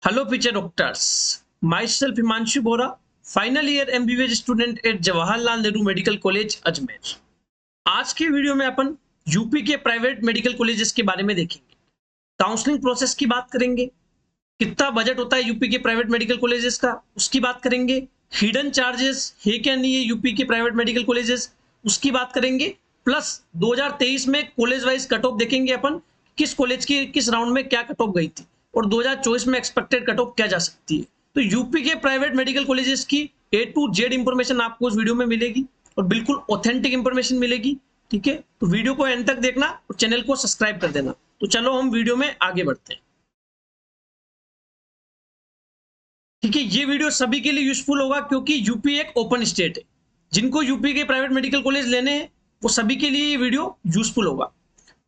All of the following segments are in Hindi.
Hello, future doctors. Myself Himanshu Bora, final year MBBS student at Jawaharlal Nehru medical college Ajmer. आज के वीडियो में अपन यूपी के प्राइवेट मेडिकल कॉलेजेस के बारे में देखेंगे, काउंसलिंग प्रोसेस की बात करेंगे, कितना बजट होता है यूपी के प्राइवेट मेडिकल कॉलेजेस का उसकी बात करेंगे, हिडन चार्जेस है क्या नहीं है यूपी के प्राइवेट मेडिकल कॉलेजेस उसकी बात करेंगे, प्लस 2023 में कॉलेज वाइज कट ऑफ देखेंगे अपन, किस कॉलेज की किस राउंड में क्या कट ऑफ गई थी और 2024 में एक्सपेक्टेड कट ऑफ क्या जा सकती है। तो यूपी के प्राइवेट मेडिकल कॉलेजेस की A to Z इंफॉर्मेशन आपको इस वीडियो में मिलेगी और बिल्कुल ऑथेंटिक इंफॉर्मेशन मिलेगी। ठीक है, तो वीडियो को एंड तक देखना और चैनल को सब्सक्राइब कर देना। तो चलो हम वीडियो में आगे बढ़ते हैं। ठीक है, ये वीडियो सभी के लिए यूजफुल होगा क्योंकि यूपी एक ओपन स्टेट है। जिनको यूपी के प्राइवेट मेडिकल कॉलेज लेने हैं वो सभी के लिए ये वीडियो यूजफुल होगा।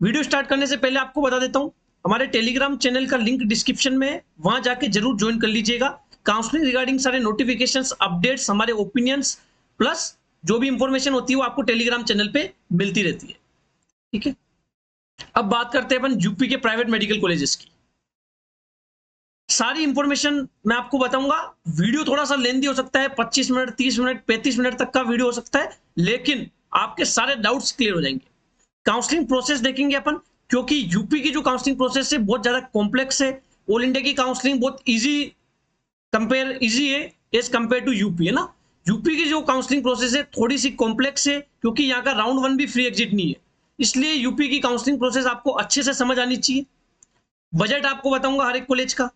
वीडियो स्टार्ट करने से पहले आपको बता देता हूं, हमारे टेलीग्राम चैनल का लिंक डिस्क्रिप्शन में है, वहां जाके जरूर ज्वाइन कर लीजिएगा। काउंसलिंग रिगार्डिंग सारे नोटिफिकेशंस, अपडेट्स, हमारे ओपिनियंस प्लस जो भी इंफॉर्मेशन होती है वो आपको टेलीग्राम चैनल पे मिलती रहती है। ठीक है, अब बात करते हैं अपन यूपी के प्राइवेट मेडिकल कॉलेजेस की। सारी इंफॉर्मेशन मैं आपको बताऊंगा। वीडियो थोड़ा सा लेंदी हो सकता है, 25 मिनट, 30 मिनट, 35 मिनट तक का वीडियो हो सकता है, लेकिन आपके सारे डाउट्स क्लियर हो जाएंगे। काउंसलिंग प्रोसेस देखेंगे अपन, क्योंकि यूपी की जो काउंसलिंग प्रोसेस है बहुत ज्यादा कॉम्प्लेक्स है। ऑल इंडिया की काउंसलिंग बहुत इजी है एज कंपेयर टू यूपी, है ना। यूपी की जो काउंसलिंग प्रोसेस है थोड़ी सी कॉम्प्लेक्स है क्योंकि यहाँ का राउंड 1 भी फ्री एग्जिट नहीं है, इसलिए यूपी की काउंसलिंग प्रोसेस आपको अच्छे से समझ आनी चाहिए। बजट आपको बताऊंगा हर एक कॉलेज का,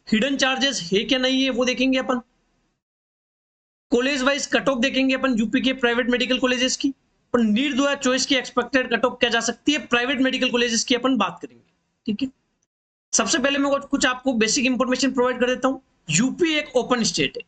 हिडन चार्जेस है क्या नहीं है वो देखेंगे अपन, कॉलेज वाइज कट ऑफ देखेंगे अपन यूपी के प्राइवेट मेडिकल कॉलेजेस की, और नीट 2024 की एक्सपेक्टेड कट ऑफ क्या जा सकती है प्राइवेट मेडिकल कॉलेजेस की अपन बात करेंगे। ठीक है, सबसे पहले मैं कुछ आपको बेसिक इंफॉर्मेशन प्रोवाइड कर देता हूं। यूपी एक ओपन स्टेट है,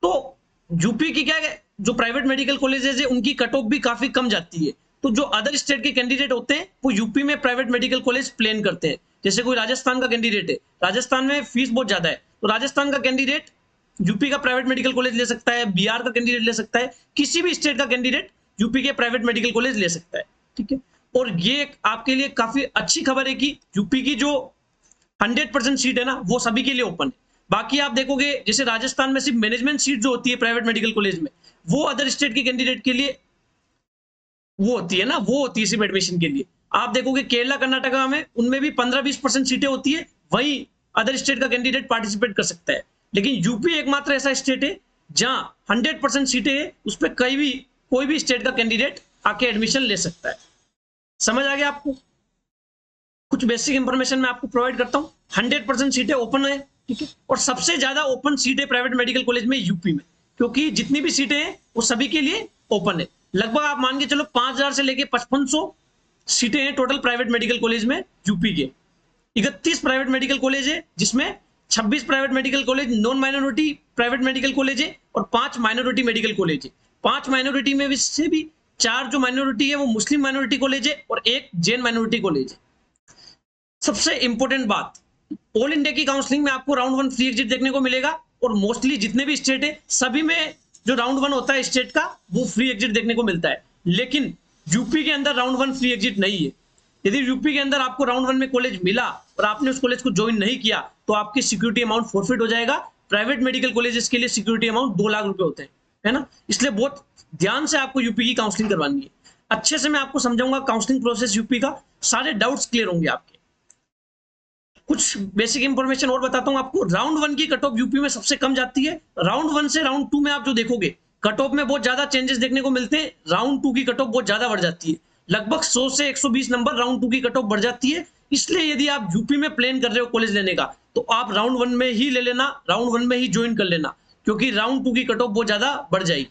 तो यूपी की क्या है, जो प्राइवेट मेडिकल कॉलेजेस है उनकी कट ऑफ भी काफी कम जाती है। तो जो अदर स्टेट के कैंडिडेट होते हैं वो यूपी में प्राइवेट मेडिकल कॉलेज प्लान करते हैं। जैसे कोई राजस्थान का कैंडिडेट है, राजस्थान में फीस बहुत ज्यादा है, तो राजस्थान का कैंडिडेट यूपी का प्राइवेट मेडिकल कॉलेज ले सकता है, बिहार का कैंडिडेट ले सकता है, किसी भी स्टेट का कैंडिडेट यूपी के प्राइवेट मेडिकल कॉलेज ले सकता है। ठीक है, और ये आपके लिए काफी अच्छी खबर है कि यूपी की जो 100% सीट है ना वो सभी के लिए ओपन है। बाकी आप देखोगे जैसे राजस्थान में सिर्फ मैनेजमेंट सीट जो होती है प्राइवेट मेडिकल कॉलेज में, वो अदर स्टेट के कैंडिडेट के लिए वो होती है ना, वो होती है सिर्फ एडमिशन के लिए। आप देखोगे केरला, कर्नाटका में उनमें भी 15-20% सीटें होती है, वही अदर स्टेट का कैंडिडेट पार्टिसिपेट कर सकता है। लेकिन यूपी एकमात्र ऐसा स्टेट है जहां 100% सीटें है, उस पर कोई भी स्टेट का कैंडिडेट आके एडमिशन ले सकता है। समझ आ गया आपको? कुछ बेसिक इंफॉर्मेशन मैं आपको प्रोवाइड करता हूँ। 100% सीटें ओपन है, ठीक है, और सबसे ज्यादा ओपन सीटें प्राइवेट मेडिकल कॉलेज में यूपी में, क्योंकि जितनी भी सीटें हैं वो सभी के लिए ओपन है। लगभग आप मान के चलो 5000 से लेके 5500 सीटें हैं टोटल प्राइवेट मेडिकल कॉलेज में यूपी के। 31 प्राइवेट मेडिकल कॉलेज है, जिसमें 26 private medical college non minority private medical college है और 5 माइनॉरिटी मेडिकल कॉलेज है। 5 माइनॉरिटी में से भी 4 जो माइनॉरिटी है वो मुस्लिम माइनॉरिटी कॉलेज है और 1 जैन माइनॉरिटी कॉलेज है। सबसे इंपॉर्टेंट बात, ऑल इंडिया की काउंसलिंग में आपको राउंड 1 फ्री एग्जिट देखने को मिलेगा और मोस्टली जितने भी स्टेट है सभी में जो राउंड 1 होता है स्टेट का वो फ्री एग्जिट देखने को मिलता है। लेकिन यूपी के अंदर राउंड 1 फ्री एग्जिट नहीं है। यदि यूपी के अंदर आपको राउंड 1 में कॉलेज मिला और आपने उस कॉलेज को ज्वाइन नहीं किया तो आपकी सिक्योरिटी अमाउंट फॉरफिट हो जाएगा। प्राइवेट मेडिकल कॉलेजेस के लिए सिक्योरिटी अमाउंट 2 लाख रुपए होते हैं, है ना। इसलिए बहुत ध्यान से आपको यूपी की काउंसलिंग करवानी है। अच्छे से मैं आपको समझाऊंगा काउंसलिंग प्रोसेस यूपी का, सारे डाउट्स क्लियर होंगे आपके। कुछ बेसिक इंफॉर्मेशन और बताता हूं आपको। राउंड 1 की कट ऑफ यूपी में सबसे कम जाती है। राउंड 1 से राउंड 2 में आप जो देखोगे कट ऑफ में बहुत ज्यादा चेंजेस देखने को मिलते हैं। राउंड 2 की कट ऑफ बहुत ज्यादा बढ़ जाती है, लगभग 100 से 120 नंबर राउंड 2 की कट ऑफ बढ़ जाती है। इसलिए यदि आप यूपी में प्लान कर रहे हो कॉलेज लेने का तो आप राउंड 1 में ही ले लेना, राउंड 1 में ही ज्वाइन कर लेना, क्योंकि राउंड 2 की कट ऑफ बहुत ज्यादा बढ़ जाएगी।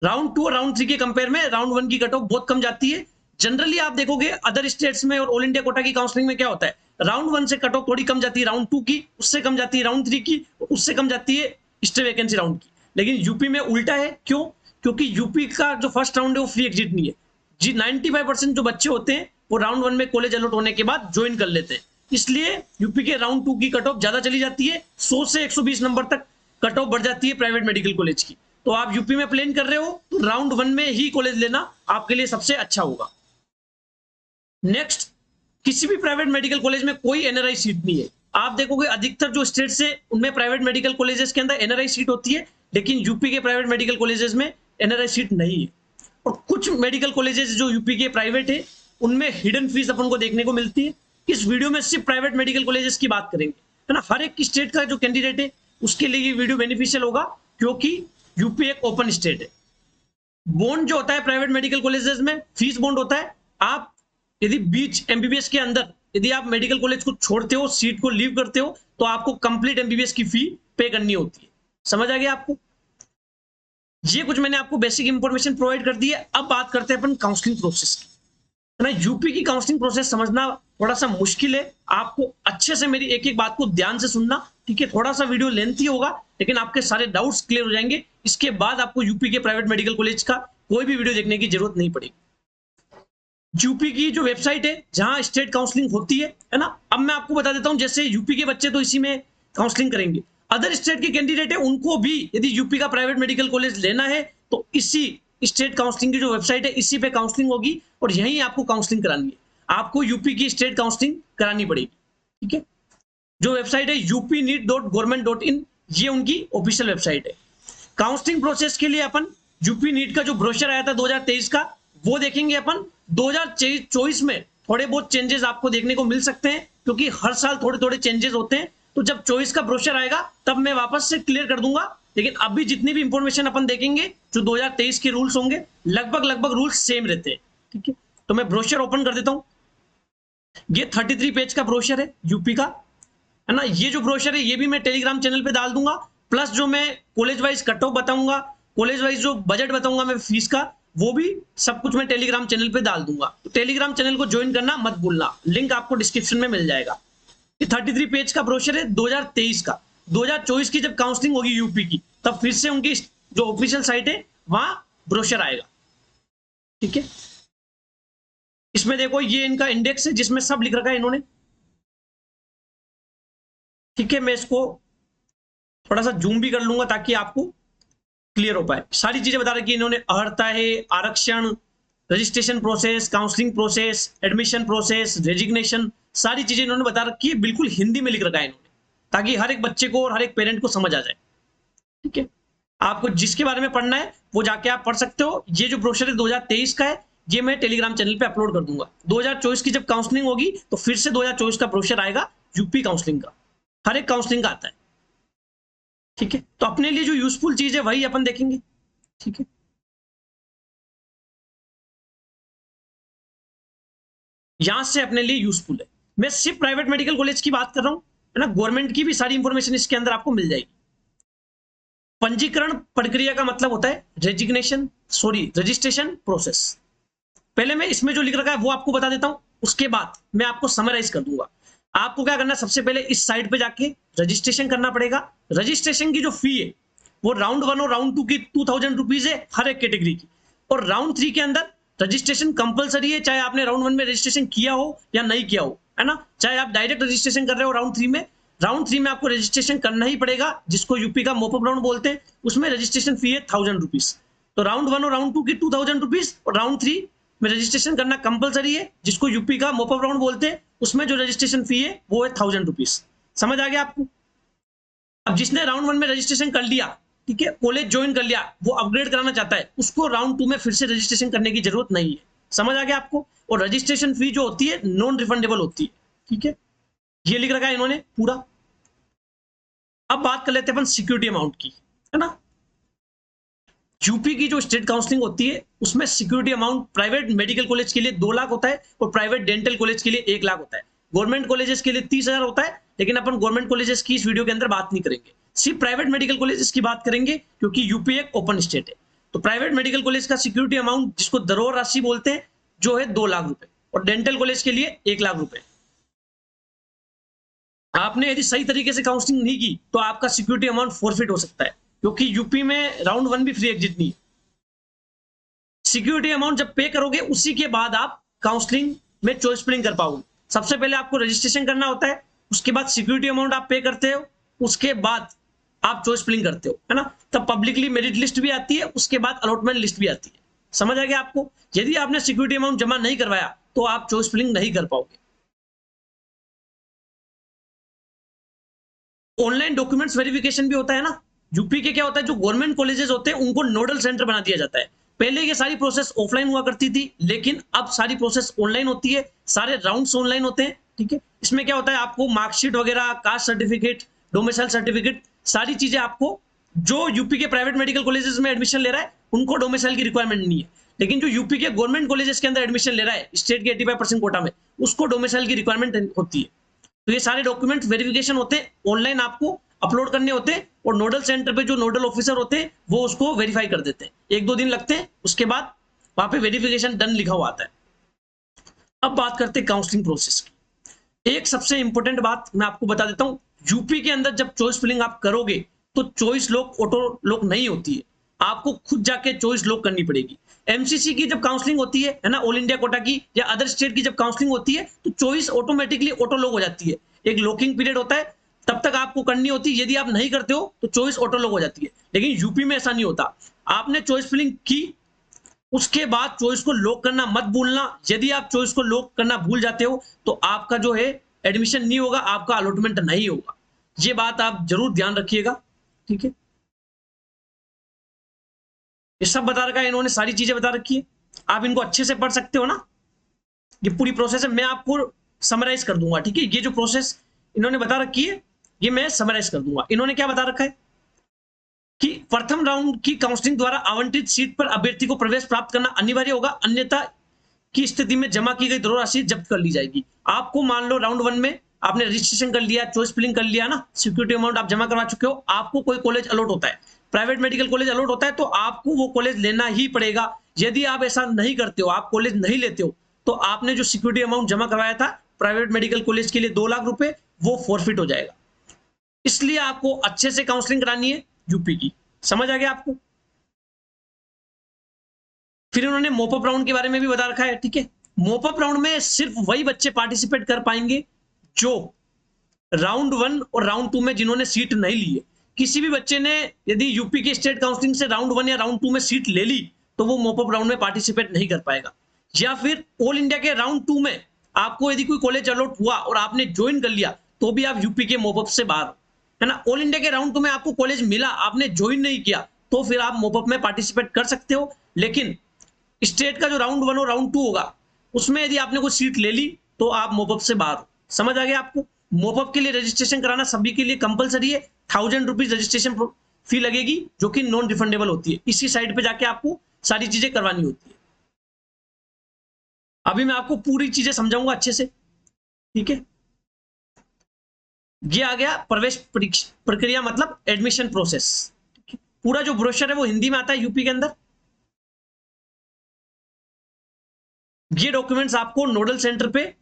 राउंड 2 और राउंड 3 के कंपेयर में राउंड 1 की कट ऑफ बहुत कम जाती है। जनरली आप देखोगे अदर स्टेट्स में और ऑल इंडिया कोटा की काउंसलिंग में क्या होता है, राउंड 1 से कट ऑफ थोड़ी कम जाती है राउंड 2 की, उससे कम जाती है राउंड 3 की, उससे कम जाती है स्टे वैकेंसी राउंड की। लेकिन यूपी में उल्टा है। क्यों? क्योंकि यूपी का जो फर्स्ट राउंड है वो फ्री एग्जिट नहीं है जी। 95% जो बच्चे होते हैं वो राउंड 1 में कॉलेज अलॉट होने के बाद ज्वाइन कर लेते हैं, इसलिए यूपी के राउंड 2 की कट ऑफ ज्यादा चली जाती है। 100 से 120 नंबर तक कट ऑफ बढ़ जाती है प्राइवेट मेडिकल कॉलेज की। तो आप यूपी में प्लान कर रहे हो तो राउंड 1 में ही कॉलेज लेना आपके लिए सबसे अच्छा होगा। नेक्स्ट, किसी भी प्राइवेट मेडिकल कॉलेज में कोई एनआरआई सीट नहीं है। आप देखोगे अधिकतर जो स्टेट्स है उनमें प्राइवेट मेडिकल कॉलेजेस के अंदर एनआरआई सीट होती है, लेकिन यूपी के प्राइवेट मेडिकल कॉलेजेस में एनआरआई सीट नहीं है। और कुछ मेडिकल कॉलेजेस जो यूपी के प्राइवेट है उनमें हिडन फीस अपन को देखने को मिलती है। इस वीडियो में सिर्फ प्राइवेट मेडिकल कॉलेजेस की बात करेंगे, है ना। हर एक स्टेट का जो कैंडिडेट है उसके लिए ये वीडियो बेनिफिशियल होगा, क्योंकि यूपी एक ओपन स्टेट है। बॉन्ड जो होता है प्राइवेट मेडिकल कॉलेजेस में, फीस बॉन्ड होता है। आप यदि बीच एमबीबीएस के अंदर यदि आप मेडिकल कॉलेज को छोड़ते हो, सीट को लीव करते हो, तो आपको कंप्लीट एमबीबीएस की फी पे करनी होती है। समझ आ गया आपको? ये कुछ मैंने आपको बेसिक इंफॉर्मेशन प्रोवाइड कर दी है। अब बात करते हैं अपन काउंसलिंग प्रोसेस की, है ना। यूपी की काउंसलिंग प्रोसेस समझना थोड़ा सा मुश्किल है, आपको अच्छे से मेरी एक एक बात को ध्यान से सुनना, ठीक है। थोड़ा सा वीडियो लेंथी होगा, लेकिन आपके सारे डाउट्स क्लियर हो जाएंगे। इसके बाद आपको यूपी के प्राइवेट मेडिकल कॉलेज का कोई भी वीडियो देखने की जरूरत नहीं पड़ेगी। यूपी की जो वेबसाइट है जहां स्टेट काउंसलिंग होती है ना, अब मैं आपको बता देता हूं। जैसे यूपी के बच्चे तो इसी में काउंसलिंग करेंगे, अदर स्टेट के कैंडिडेट है उनको भी यदि यूपी का प्राइवेट मेडिकल कॉलेज लेना है तो इसी स्टेट काउंसलिंग की जो वेबसाइट है इसी पे काउंसलिंग होगी, और यहीं आपको काउंसलिंग करानी है। आपको यूपी की स्टेट काउंसलिंग करानी पड़ेगी, ठीक है। जो वेबसाइट है upneet.government.in, ये उनकी ऑफिशियल वेबसाइट है। काउंसलिंग प्रोसेस के लिए अपन यूपी नीट का जो ब्रोशर आया था 2023 का, वो देखेंगे अपन। 2024 में थोड़े बहुत चेंजेस आपको देखने को मिल सकते हैं, क्योंकि हर साल थोड़े थोड़े चेंजेस होते हैं। तो जब 24 का ब्रोशर आएगा तब मैं वापस से क्लियर कर दूंगा, लेकिन अभी जितनी भी इंफॉर्मेशन अपन देखेंगे जो 2023 के रूल्स होंगे, लगभग रूल्स सेम रहते हैं, ठीक है। तो मैं ब्रोशर ओपन कर देता हूं। ये 33 पेज का ब्रोशर है यूपी का, है ना। ये जो ब्रोशर है ये भी मैं टेलीग्राम चैनल पे डाल दूंगा, प्लस जो मैं कॉलेज वाइज कट ऑफ बताऊंगा, कॉलेज वाइज जो बजट बताऊंगा मैं फीस का, वो भी सब कुछ मैं टेलीग्राम चैनल पे डाल दूंगा। तो टेलीग्राम चैनल को ज्वाइन करना मत भूलना, लिंक आपको डिस्क्रिप्शन में मिल जाएगा। ये 33 पेज का ब्रोशर है 2023 का। 2024 की जब काउंसलिंग होगी यूपी की, तब फिर से उनकी जो ऑफिशियल साइट है वहां ब्रोशर आएगा, ठीक है। इसमें देखो ये इनका इंडेक्स है जिसमें सब लिख रखा है इन्होंने, ठीक है। मैं इसको थोड़ा सा जूम भी कर लूंगा ताकि आपको क्लियर हो पाए। सारी चीजें बता रखी है इन्होंने, अर्हता है, आरक्षण, registration process, counselling process, admission process, resignation, सारी चीजें इन्होंने बता रखी है। बिल्कुल हिंदी में लिख रखा है इन्होंने, ताकि हर एक बच्चे को और हर एक पेरेंट को समझ आ जाए, ठीक है। आपको जिसके बारे में पढ़ना है वो जाके आप पढ़ सकते हो। ये जो ब्रोशर है 2023 का है, ये मैं टेलीग्राम चैनल पे अपलोड कर दूंगा। 2024 की जब काउंसलिंग होगी तो फिर से 2024 का ब्रोशर आएगा यूपी काउंसलिंग का, हर एक काउंसलिंग का आता है, ठीक है। तो अपने लिए जो यूजफुल चीज है वही अपन देखेंगे, ठीक है। यहां से अपने लिए यूजफुल है। मैं सिर्फ प्राइवेट मेडिकल कॉलेज की बात कर रहा हूं, है ना। गवर्नमेंट की भी सारी इंफॉर्मेशन इसके अंदर आपको मिल जाएगी। पंजीकरण प्रक्रिया का मतलब होता है रजिस्ट्रेशन प्रोसेस। पहले मैं इसमें जो लिख रखा है वो आपको बता देता हूं, उसके बाद मैं आपको समराइज कर दूंगा। आपको क्या करना है, सबसे पहले इस साइट पे जाके रजिस्ट्रेशन करना पड़ेगा। रजिस्ट्रेशन की जो फी है वो राउंड 1 और राउंड 2 की 2000 रुपीज है हर एक कैटेगरी की, और राउंड 3 के अंदर रजिस्ट्रेशन कंपलसरी है, चाहे आपने राउंड 1 में रजिस्ट्रेशन किया हो या नहीं किया हो, है ना। चाहे आप डायरेक्ट रजिस्ट्रेशन कर रहे हो राउंड 3 में, राउंड 3 में आपको रजिस्ट्रेशन करना ही पड़ेगा, जिसको यूपी का मोपअप राउंड बोलते हैं। उसमें रजिस्ट्रेशन फी है 1000 रुपीज। तो राउंड 1 और राउंड 2 की 2000 रुपीज, और राउंड 3 में रजिस्ट्रेशन करना कंपलसरी है, जिसको यूपी का मोपअप राउंड बोलते हैं। उसमें जो रजिस्ट्रेशन फी है वो है 1000 रुपीज। समझ आ गया आपको? अब जिसने राउंड 1 में रजिस्ट्रेशन कर लिया, ठीक है, कॉलेज ज्वाइन कर लिया, वो अपग्रेड कराना चाहता है, उसको राउंड 2 में फिर से रजिस्ट्रेशन करने की जरूरत नहीं है। समझ आ गया आपको? और रजिस्ट्रेशन फी जो होती है नॉन रिफंडेबल होती है, ठीक है। ये लिख रखा है इन्होंने पूरा। अब बात कर लेते हैं अपन सिक्योरिटी अमाउंट की, है ना। यूपी की जो स्टेट काउंसलिंग होती है उसमें security amount private medical college के लिए 2 लाख होता है, और प्राइवेट डेंटल कॉलेज के लिए 1 लाख होता है। गवर्नमेंट कॉलेजेस के लिए 30,000 होता है, लेकिन अपन गवर्नमेंट कॉलेजेस की इस वीडियो के अंदर बात नहीं करेंगे, सिर्फ प्राइवेट मेडिकल कॉलेजेस की बात करेंगे, क्योंकि यूपी एक ओपन स्टेट है। तो प्राइवेट मेडिकल कॉलेज का सिक्योरिटी अमाउंट, जिसको धरोहर राशि बोलते हैं, जो है 2 लाख रुपए, और डेंटल कॉलेज के लिए 1 लाख रुपए। आपने यदि सही तरीके से काउंसलिंग नहीं की तो आपका सिक्योरिटी अमाउंट फॉरफिट हो सकता है, क्योंकि यूपी में राउंड 1 भी फ्री एग्जिट नहीं है। सिक्योरिटी अमाउंट जब पे करोगे उसी के बाद आप काउंसलिंग में चॉइस फिलिंग कर पाओगे। सबसे पहले आपको रजिस्ट्रेशन करना होता है, उसके बाद सिक्योरिटी अमाउंट आप पे करते हो, उसके बाद आप चॉइस फिलिंग करते हो, है ना। तब पब्लिकली मेरिट लिस्ट भी आती है, उसके बाद अलॉटमेंट लिस्ट भी आती है। समझ आ गया आपको? यदि आपने सिक्योरिटी अमाउंट जमा नहीं करवाया तो आप चॉइस फिलिंग नहीं कर पाओगे। ऑनलाइन डॉक्यूमेंट्स वेरिफिकेशन भी होता है ना। यूपी के क्या होता है, जो गवर्नमेंट कॉलेजेस होते हैं उनको नोडल सेंटर बना दिया जाता है। पहले ये सारी प्रोसेस ऑफलाइन हुआ करती थी, लेकिन अब सारी प्रोसेस ऑनलाइन होती है, सारे राउंड्स ऑनलाइन होते हैं। ठीक है, इसमें क्या होता है, आपको मार्कशीट वगैरह, कास्ट सर्टिफिकेट, डोमिसाइल सर्टिफिकेट, सारी चीजें आपको, जो यूपी के प्राइवेट मेडिकल कॉलेजेस में एडमिशन ले रहा है उनको डोमिसाइल की रिक्वायरमेंट नहीं है, लेकिन जो यूपी के गवर्नमेंट कॉलेजेस के अंदर एडमिशन ले रहा है स्टेट के 85% कोटा में, उसको डोमिसाइल की रिक्वायरमेंट होती है। तो ये सारे डॉक्यूमेंट वेरिफिकेशन होते हैं, ऑनलाइन आपको अपलोड करने होते हैं, और नोडल सेंटर पे जो नोडल ऑफिसर होते हैं वो उसको वेरीफाई कर देते हैं। 1-2 दिन लगते हैं, उसके बाद वहां पे वेरिफिकेशन डन लिखा हुआ आता है। अब बात करते हैं काउंसलिंग प्रोसेस की। एक सबसे इंपॉर्टेंट बात मैं आपको बता देता हूं, यूपी के अंदर जब चॉइस फिलिंग आप करोगे तो चॉइस लॉक ऑटो लॉक नहीं होती है, आपको खुद जाके चॉइस लॉक करनी पड़ेगी। एमसीसी की जब काउंसलिंग होती है ना, ऑल इंडिया कोटा की या अदर स्टेट की जब काउंसलिंग होती है, तो चॉइस ऑटोमेटिकली ऑटो लॉक हो जाती है। एक लॉकिंग पीरियड होता है, तब तक आपको करनी होती है। यदि आप नहीं करते हो तो चॉइस ऑटो लॉक हो जाती है, लेकिन यूपी में ऐसा नहीं होता। आपने चॉइस फिलिंग की, उसके बाद चॉइस को लॉक करना मत भूलना। यदि आप चॉइस को लॉक करना भूल जाते हो तो आपका जो है एडमिशन नहीं होगा, आपका अलॉटमेंट नहीं होगा। ये बात आप जरूर ध्यान रखिएगा। ठीक है, ये सब बता रखा है इन्होंने, सारी चीजें बता रखी है, आप इनको अच्छे से पढ़ सकते हो ना। ये पूरी प्रोसेस है, मैं आपको समराइज कर दूंगा। ठीक है, ये जो प्रोसेस इन्होंने बता रखी है ये मैं समराइज कर दूंगा। इन्होंने क्या बता रखा है कि प्रथम राउंड की काउंसलिंग द्वारा आवंटित सीट पर अभ्यर्थी को प्रवेश प्राप्त करना अनिवार्य होगा, अन्यथा की स्थिति में जमा की गई धनराशि जब्त कर ली जाएगी। आपको मान लो राउंड 1 में आपने रजिस्ट्रेशन कर लिया, चॉइस फिलिंग कर लिया ना, सिक्योरिटी अमाउंट आप जमा करवा चुके हो, आपको कोई कॉलेज अलॉट होता है, प्राइवेट मेडिकल कॉलेज अलॉट होता है, तो आपको वो कॉलेज लेना ही पड़ेगा। यदि आप ऐसा नहीं करते हो, आप कॉलेज नहीं लेते हो, तो आपने जो सिक्योरिटी अमाउंट जमा करवाया था प्राइवेट मेडिकल कॉलेज के लिए 2 लाख रुपए, वो फॉरफिट हो जाएगा। इसलिए आपको अच्छे से काउंसलिंग करानी है यूपी की। समझ आ गया आपको? फिर उन्होंने मोपअप राउंड के बारे में भी बता रखा है। ठीक है, मोपअप राउंड में सिर्फ वही बच्चे पार्टिसिपेट कर पाएंगे जो राउंड 1 और राउंड 2 में जिन्होंने सीट नहीं ली है। किसी भी बच्चे ने यदि यूपी के स्टेट काउंसलिंग से राउंड 1 या राउंड 2 में सीट ले ली तो वो मोपअप राउंड में पार्टिसिपेट नहीं कर पाएगा। या फिर ऑल इंडिया के राउंड 2 में आपको यदि कोई कॉलेज अलॉट हुआ और आपने ज्वाइन कर लिया तो भी आप यूपी के मोपअप से बाहर हो, है ना। ऑल इंडिया के राउंड 2 में आपको कॉलेज मिला, आपने ज्वाइन नहीं किया, तो फिर आप मोपअप में पार्टिसिपेट कर सकते हो। लेकिन स्टेट का जो राउंड 1 और राउंड 2 होगा उसमें यदि आपने कोई सीट ले ली तो आप मोपअप से बाहर हो। समझ आ गया आपको? मोपअप के लिए रजिस्ट्रेशन कराना सभी के लिए कंपलसरी है। 1000 रुपीज रजिस्ट्रेशन फी लगेगी, जो कि नॉन रिफंडेबल होती है। इसी साइट पे जाके आपको सारी चीजें करवानी होती है। अभी मैं आपको पूरी चीजें समझाऊंगा अच्छे से। ठीक है, ये आ गया प्रवेश प्रक्रिया, मतलब एडमिशन प्रोसेस। पूरा जो ब्रोशर है वो हिंदी में आता है यूपी के अंदर। ये डॉक्यूमेंट्स आपको नोडल सेंटर पे,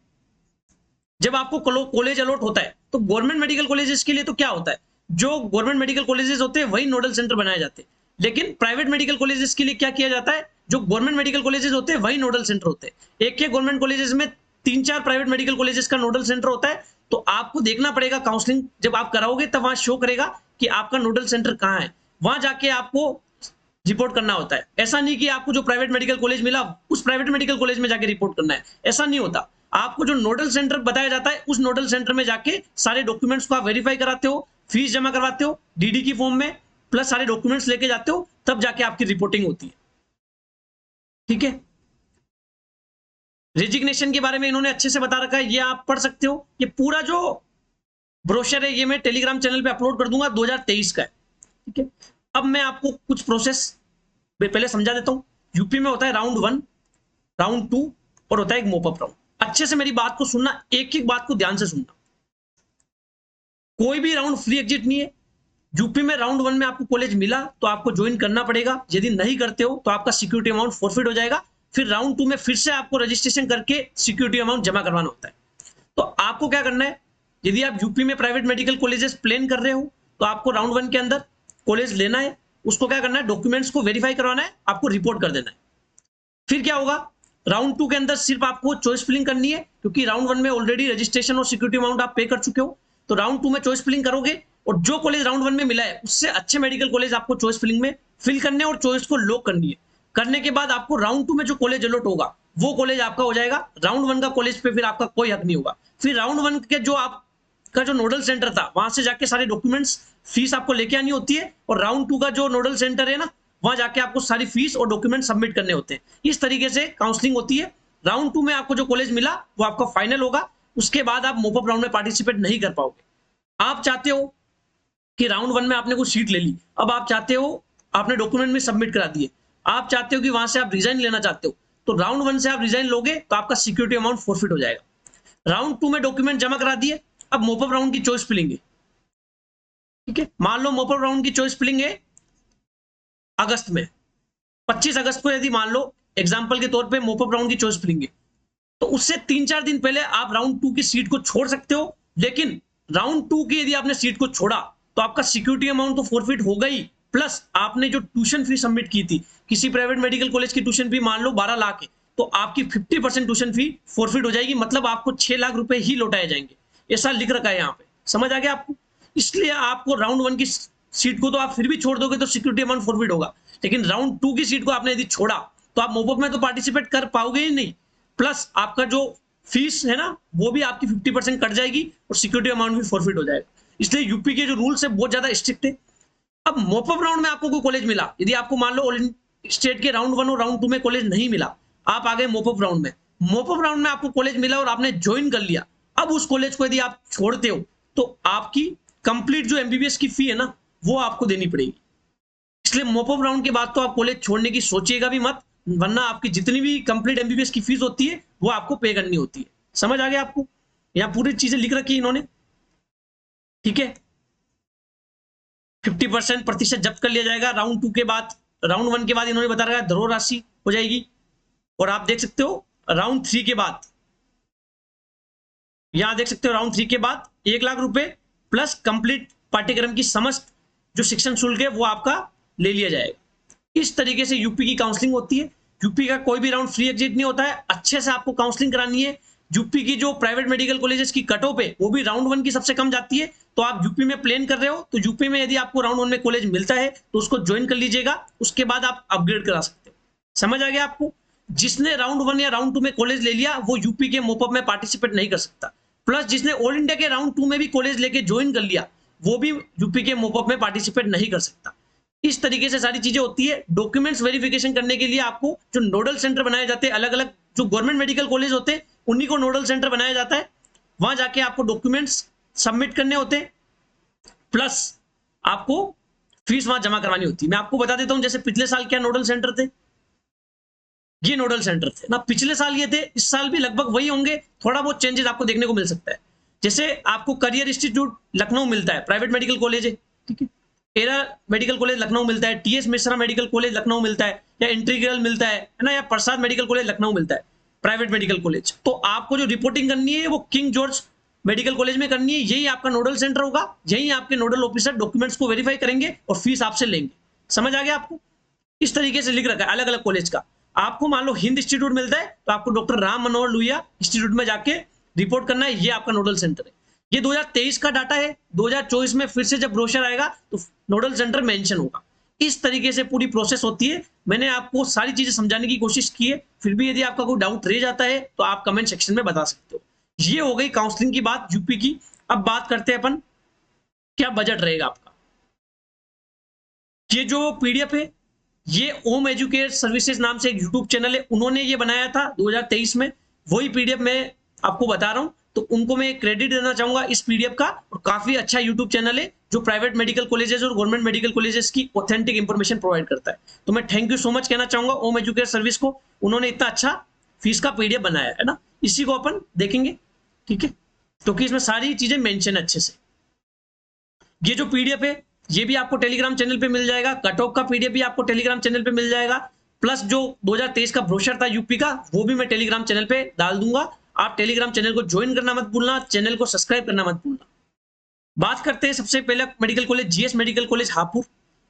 जब आपको कॉलेज अलॉट होता है तो गवर्नमेंट मेडिकल कॉलेजेस के लिए तो क्या होता है, जो गवर्नमेंट मेडिकल कॉलेजेस होते हैं वही नोडल सेंटर बनाए जाते हैं। लेकिन प्राइवेट मेडिकल कॉलेजेस के लिए क्या किया जाता है, जो गवर्नमेंट मेडिकल कॉलेजेस होते हैं वही नोडल सेंटर होते हैं। एक के गवर्नमेंट कॉलेजेस में 3-4 प्राइवेट मेडिकल कॉलेजेस का नोडल सेंटर होता है। तो आपको देखना पड़ेगा, काउंसलिंग जब आप कराओगे तब वहां शो करेगा कि आपका नोडल सेंटर कहाँ है, वहां जाके आपको रिपोर्ट करना होता है। ऐसा नहीं कि आपको जो प्राइवेट मेडिकल कॉलेज मिला उस प्राइवेट मेडिकल कॉलेज में जाके रिपोर्ट करना है, ऐसा नहीं होता। आपको जो नोडल सेंटर बताया जाता है उस नोडल सेंटर में जाके सारे डॉक्यूमेंट्स को आप वेरीफाई कराते हो, फीस जमा करवाते हो डीडी की फॉर्म में, प्लस सारे डॉक्यूमेंट्स लेके जाते हो, तब जाके आपकी रिपोर्टिंग होती है। ठीक है, रेजिग्नेशन के बारे में इन्होंने अच्छे से बता रखा है, ये आप पढ़ सकते हो। ये पूरा जो ब्रोशर है ये मैं टेलीग्राम चैनल पे अपलोड कर दूंगा, 2023 का है। ठीक है, अब मैं आपको कुछ प्रोसेस पहले समझा देता हूं। यूपी में होता है राउंड 1, राउंड 2 और होता है एक मोपअप राउंड। अच्छे से मेरी बात को सुनना, एक एक बात को ध्यान से सुनना। कोई भी राउंड फ्री एग्जिट नहीं है। यूपी में राउंड 1 में आपको कॉलेज मिला तो आपको ज्वाइन करना पड़ेगा, यदि नहीं करते हो तो आपका सिक्योरिटी अमाउंट फॉरफिट हो जाएगा। फिर राउंड 2 में फिर से आपको रजिस्ट्रेशन करके सिक्योरिटी अमाउंट जमा करवाना होता है। तो आपको क्या करना है, यदि आप यूपी में प्राइवेट मेडिकल कॉलेजेस प्लान कर रहे हो तो आपको राउंड 1 के अंदर कॉलेज लेना है। उसको क्या करना है, डॉक्यूमेंट्स को वेरीफाई करवाना है, आपको रिपोर्ट कर देना है। फिर क्या होगा, राउंड 2 के अंदर सिर्फ आपको चॉइस फिलिंग करनी है, क्योंकि राउंड 1 में ऑलरेडी रजिस्ट्रेशन और सिक्योरिटी अमाउंट आप पे कर चुके हो। तो राउंड 2 में चॉइस फिलिंग करोगे और जो कॉलेज राउंड 1 में मिला है उससे अच्छे मेडिकल कॉलेज आपको चॉइस फिलिंग में फिल करने और चॉइस को लॉक करनी है। करने के बाद आपको राउंड 2 में जो कॉलेज अलॉट होगा वो कॉलेज आपका हो जाएगा। राउंड 1 का कॉलेज पे फिर आपका कोई हक नहीं होगा। फिर राउंड 1 के जो आप का जो नोडल सेंटर था वहां से जाके सारे डॉक्यूमेंट्स फीस आपको लेके आनी होती है, और राउंड 2 का जो नोडल सेंटर है ना, वहां जाके आपको सारी फीस और डॉक्यूमेंट सबमिट करने होते हैं। इस तरीके से काउंसलिंग होती है। राउंड 2 में आपको जो कॉलेज मिला वो आपका फाइनल होगा, उसके बाद आप मोपअप राउंड में पार्टिसिपेट नहीं कर पाओगे। आप चाहते हो कि राउंड 1 में आपने कुछ सीट ले ली, अब आप चाहते हो, आपने डॉक्यूमेंट में सबमिट करा दिए, आप चाहते हो कि वहां से आप रिजाइन लेना चाहते हो, तो राउंड 1 से आप रिजाइन लोगे तो आपका सिक्योरिटी अमाउंट फॉरफिट हो जाएगा। राउंड 2 में डॉक्यूमेंट जमा करा दिए, अब मोपअप राउंड की चॉइस फिलिंग है। ठीक है, मान लो मोपअप राउंड की चॉइस फिलिंग है अगस्त में, 25 अगस्त को यदि मान लो एग्जाम्पल के तौर पे मोपअप राउंड की चॉइस फिलिंग है, तो उससे 3-4 दिन पहले आप राउंड 2 की सीट को छोड़ सकते हो। लेकिन राउंड 2 की यदि आपने सीट को छोड़ा तो आपका सिक्योरिटी अमाउंट तो फॉरफिट होगा ही, प्लस आपने जो ट्यूशन फी सबमिट की थी, किसी प्राइवेट मेडिकल कॉलेज की ट्यूशन फी मान लो 12 लाख है, तो आपकी 50% ट्यूशन फी फॉरफिट हो जाएगी, मतलब आपको 6 लाख रुपए ही लौटाए जाएंगे। ऐसा लिख रखा है यहाँ पे, समझ आ गया आपको? इसलिए आपको राउंड 1 की सीट को तो आप फिर भी छोड़ दोगे तो सिक्योरिटी अमाउंट फॉरफिट होगा, लेकिन राउंड 2 की सीट को आपने यदि छोड़ा तो आप मोपअप में तो पार्टिसिपेट कर पाओगे ही नहीं, प्लस आपका जो फीस है ना वो भी आपकी 50% कट जाएगी और सिक्योरिटी अमाउंट भी फॉरफिट हो जाएगा। इसलिए यूपी के जो रूल्स है बहुत ज्यादा स्ट्रिक्ट है। अब मोपअप राउंड में आपको कोई कॉलेज मिला, यदि आपको मान लो ऑल स्टेट के राउंड 1 और राउंड 2 में कॉलेज नहीं मिला, आप आ गए मोपअप राउंड में, मोपअप राउंड में आपको कॉलेज मिला और आपने ज्वाइन कर लिया, अब उस कॉलेज को यदि आप छोड़ते हो तो आपकी कंप्लीट जो एमबीबीएस की फी है ना वो आपको देनी पड़ेगी। इसलिए मोपअप राउंड के बाद तो आप कॉलेज छोड़ने की सोचिएगा भी मत, वरना आपकी जितनी भी कंप्लीट एमबीबीएस की फीस होती है वो आपको पे करनी होती है। समझ आ गया आपको? यहाँ पूरी चीजें लिख रखी है इन्होंने। ठीक है, 50% प्रतिशत जब्त कर लिया जाएगा राउंड 2 के बाद। राउंड 1 के बाद इन्होंने बता रखा है धरोहर राशि हो जाएगी। और आप देख सकते हो राउंड 3 के बाद, यहां देख सकते हो राउंड 3 के बाद 1 लाख रुपए प्लस कंप्लीट पाठ्यक्रम की समस्त जो शिक्षण शुल्क है वो आपका ले लिया जाएगा। इस तरीके से यूपी की काउंसलिंग होती है। यूपी का कोई भी राउंड फ्री एग्जिट नहीं होता है, अच्छे से आपको काउंसलिंग करानी है। यूपी की जो प्राइवेट मेडिकल कॉलेजेस की कट ऑफ है वो भी राउंड 1 की सबसे कम जाती है, तो आप यूपी में प्लान कर रहे हो तो यूपी में यदि आपको राउंड 1 में कॉलेज मिलता है तो उसको ज्वाइन कर लीजिएगा, उसके बाद आप अपग्रेड करा सकते हो। समझ आ गया आपको? जिसने राउंड 1 या राउंड 2 में कॉलेज ले लिया वो यूपी के मोपअप में पार्टिसिपेट नहीं कर सकता, प्लस जिसने ऑल इंडिया के राउंड 2 में भी कॉलेज लेके ज्वाइन कर लिया वो भी यूपी के मोपअप में पार्टिसिपेट नहीं कर सकता। इस तरीके से सारी चीजें होती है। डॉक्यूमेंट्स वेरिफिकेशन करने के लिए आपको जो नोडल सेंटर बनाए जाते हैं, अलग अलग जो गवर्नमेंट मेडिकल कॉलेज होते हैं उन्हीं को नोडल सेंटर बनाया जाता है, वहां जाके आपको डॉक्यूमेंट्स सबमिट करने होते हैं, प्लस आपको फीस वहां जमा करवानी होती है। मैं आपको बता देता हूं, जैसे पिछले साल क्या नोडल सेंटर थे, ये नोडल सेंटर थे ना, पिछले साल ये थे, इस साल भी लगभग वही होंगे, थोड़ा बहुत चेंजेस आपको देखने को मिल सकता है। जैसे आपको करियर इंस्टीट्यूट लखनऊ मिलता है, प्राइवेट मेडिकल कॉलेज है, ठीक है। एरा मेडिकल कॉलेज लखनऊ मिलता है, TS Mishra medical college Lucknow मिलता है, या इंटीग्रल मिलता है ना, या प्रसाद मेडिकल कॉलेज लखनऊ मिलता है, प्राइवेट मेडिकल कॉलेज। तो आपको जो रिपोर्टिंग करनी है वो किंग जॉर्ज मेडिकल कॉलेज में करनी है, यही आपका नोडल सेंटर होगा, यही आपके नोडल ऑफिसर डॉक्यूमेंट्स को वेरीफाई करेंगे और फीस आपसे लेंगे। समझ आ गया आपको? इस तरीके से लिख रखा है अलग अलग कॉलेज का। आपको मान लो हिंद इंस्टीट्यूट मिलता है तो आपको डॉक्टर राम मनोहर लोहिया इंस्टीट्यूट में जाके रिपोर्ट करना है, ये आपका नोडल सेंटर है। ये 2023 का डाटा है, 2024 में फिर से जब ब्रोशर आएगा तो नोडल सेंटर मेंशन होगा। इस तरीके से पूरी प्रोसेस होती है। मैंने आपको सारी चीजें समझाने की कोशिश की है, फिर भी यदि आपका कोई डाउट रह जाता है तो आप कमेंट सेक्शन में बता सकते हो। ये हो गई काउंसलिंग की बात यूपी की। अब बात करते हैं अपन क्या बजट रहेगा आपका। ये जो पीडीएफ है ये ओम एजुकेट सर्विसेज नाम से एक यूट्यूब चैनल है, उन्होंने ये बनाया था 2023 में, वही पीडीएफ मैं आपको बता रहा हूं, तो उनको मैं क्रेडिट देना चाहूंगा इस पीडीएफ का। और काफी अच्छा यूट्यूब चैनल है जो प्राइवेट मेडिकल कॉलेजेस और गवर्नमेंट मेडिकल कॉलेजेस की ऑथेंटिक इंफॉर्मेशन प्रोवाइड करता है। तो मैं थैंक यू सो मच कहना चाहूंगा ओम एजुकेट सर्विस को, उन्होंने इतना अच्छा फीस का पीडीएफ बनाया है ना। इसी को अपन देखेंगे, ठीक है, क्योंकि इसमें सारी चीजें मेंशन है अच्छे से। ये जो पीडीएफ है ये भी आपको टेलीग्राम चैनल पे मिल जाएगा, कट ऑफ का पीडीएफ भी आपको टेलीग्राम चैनल पे मिल जाएगा, प्लस जो 2023 का ब्रोशर था यूपी का वो भी मैं टेलीग्राम चैनल पे डाल दूंगा। आप टेलीग्राम चैनल को ज्वाइन करना मत भूलना, चैनल को सब्सक्राइब करना मत भूलना। बात करते हैं सबसे पहले medical college GS medical college Hapur.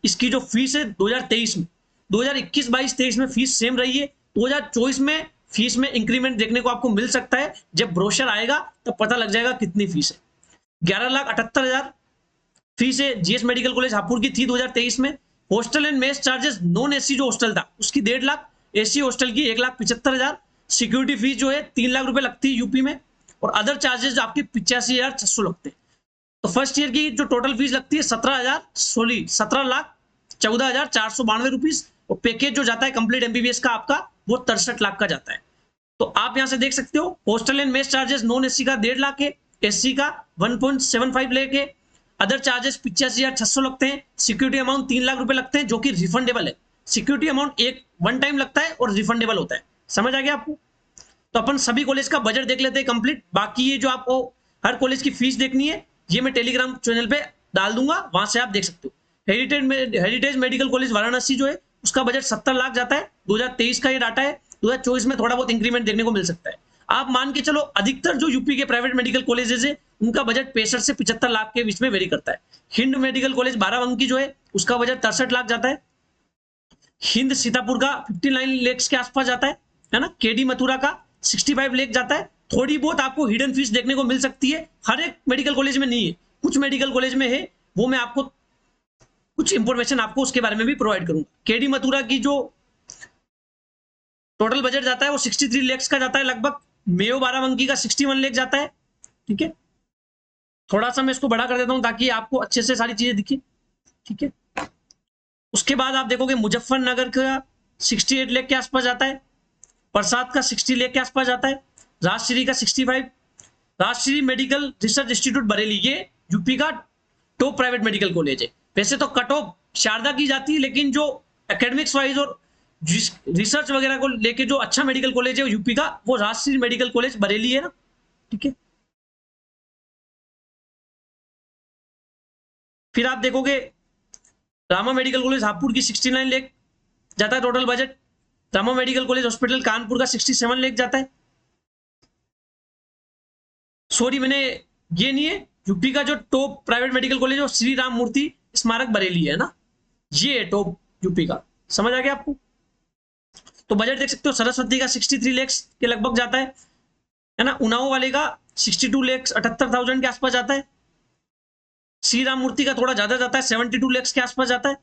इसकी जो फीस है 2023 में, 2021-22-23 में फीस सेम रही है, 2024 में फीस में इंक्रीमेंट देखने को आपको मिल सकता है। जब ब्रोशर आएगा तब पता लग जाएगा कितनी फीस है। 11,78,000 फीस है जीएस मेडिकल कॉलेज हापुड़ की थी 2023 में। Hostel and mess charges non AC जो हॉस्टल था उसकी 1.5 लाख, एसी हॉस्टल की 1,75,000, सिक्योरिटी फीस जो है 3 लाख रुपए लगती है यूपी में, और अदर चार्जेस आपके 85,600 लगते हैं। तो फर्स्ट ईयर की जो टोटल फीस लगती है 17,14,92 रुपीज, और पैकेज जो जाता है कंप्लीट एमबीबीएस का आपका वो 63 लाख का जाता है। तो आप यहां से देख सकते हो hostel and mess charges non AC का 1.5 लाख है, एसी का 1.75 लाख है, अदर चार्जेस 85,600 लगते हैं, सिक्योरिटी अमाउंट 3 लाख रुपए लगते हैं जो कि रिफंडेबल है। सिक्योरिटी अमाउंट एक वन टाइम लगता है और रिफंडेबल होता है। समझ आ गया आपको? तो अपन सभी कॉलेज का बजट देख लेते हैं कंप्लीट। बाकी ये जो आपको हर कॉलेज की फीस देखनी है ये मैं टेलीग्राम चैनल पे डाल दूंगा, वहां से आप देख सकते हो। हेरिटेज मेडिकल कॉलेज वाराणसी जो है उसका बजट 70 लाख जाता है, 2023 का ये डाटा है। 2024 में थोड़ा बहुत इंक्रीमेंट देखने को मिल सकता है। आप मान के चलो अधिकतर जो यूपी के प्राइवेट मेडिकल कॉलेजेस है उनका बजट 65 से 75 लाख के बीच में वेरी करता है। हिंद मेडिकल कॉलेज बाराबंकी जो है उसका बजट 63 लाख जाता है। हिंद सीतापुर का 59 लाख के आसपास जाता है ना। केडी मथुरा का 65 लाख जाता है। थोड़ी बहुत आपको हिडन फीस देखने को मिल सकती है, हर एक मेडिकल कॉलेज में नहीं है, कुछ मेडिकल कॉलेज में है, वो मैं आपको कुछ इंफॉर्मेशन आपको उसके बारे में भी प्रोवाइड करूंगा। केडी मथुरा की जो टोटल बजट जाता है वो 63 लाख का जाता है लगभग। मेयो बाराबंकी का 61 लाख जाता है। ठीक है, थोड़ा सा मैं इसको बड़ा कर देता हूं ताकि आपको अच्छे से सारी चीजें दिखे। ठीक है, उसके बाद आप देखोगे मुजफ्फरनगर का 68 लाख के आसपास जाता है, प्रसाद का 60 लाख के आसपास जाता है, राजश्री का 65, Rajshree medical research institute Bareilly ये यूपी का टॉप प्राइवेट मेडिकल कॉलेज है। वैसे तो कट ऑफ शारदा की जाती है, लेकिन जो एकेडमिक्स वाइज और रिसर्च वगैरह को लेके जो अच्छा मेडिकल कॉलेज है यूपी का वो राजश्री मेडिकल कॉलेज बरेली है ना। ठीक है, फिर आप देखोगे रामा मेडिकल कॉलेज हापुड़ की 69 लाख जाता है total budget. Rama medical college hospital Kanpur का 67 लाख जाता है। सॉरी मैंने ये नहीं है, यूपी का जो टॉप प्राइवेट मेडिकल कॉलेज है श्री राम मूर्ति स्मारक बरेली है ना, ये है टॉप यूपी का। समझ आ गया आपको? तो बजट देख सकते हो सरस्वती का 63 लाख के लगभग जाता है ना। उनाओ वाले का 62,78,000 के आसपास जाता है। श्री राम मूर्ति का थोड़ा ज्यादा जाता है, 72 लाख के आसपास जाता है।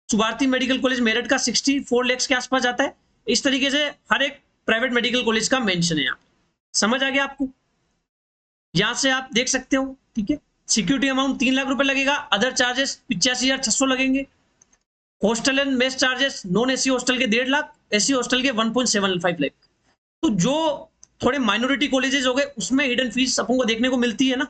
सुभारती मेडिकल कॉलेज मेरठ का 64 लाख के आसपास जाता है। इस तरीके से हर एक प्राइवेट मेडिकल कॉलेज का मेंशन है यहाँ। समझ आ गया आपको? यहां से आप देख सकते हो। ठीक है, सिक्योरिटी अमाउंट 3 लाख रुपए लगेगा, अदर चार्जेस 85,600 लगेंगे, hostel and mess charges non AC hostel के 1.5 लाख, एसी हॉस्टल के 1.75 लाख। तो जो थोड़े माइनॉरिटी कॉलेजेस हो गए उसमें हिडन फीस अपन को देखने को मिलती है ना।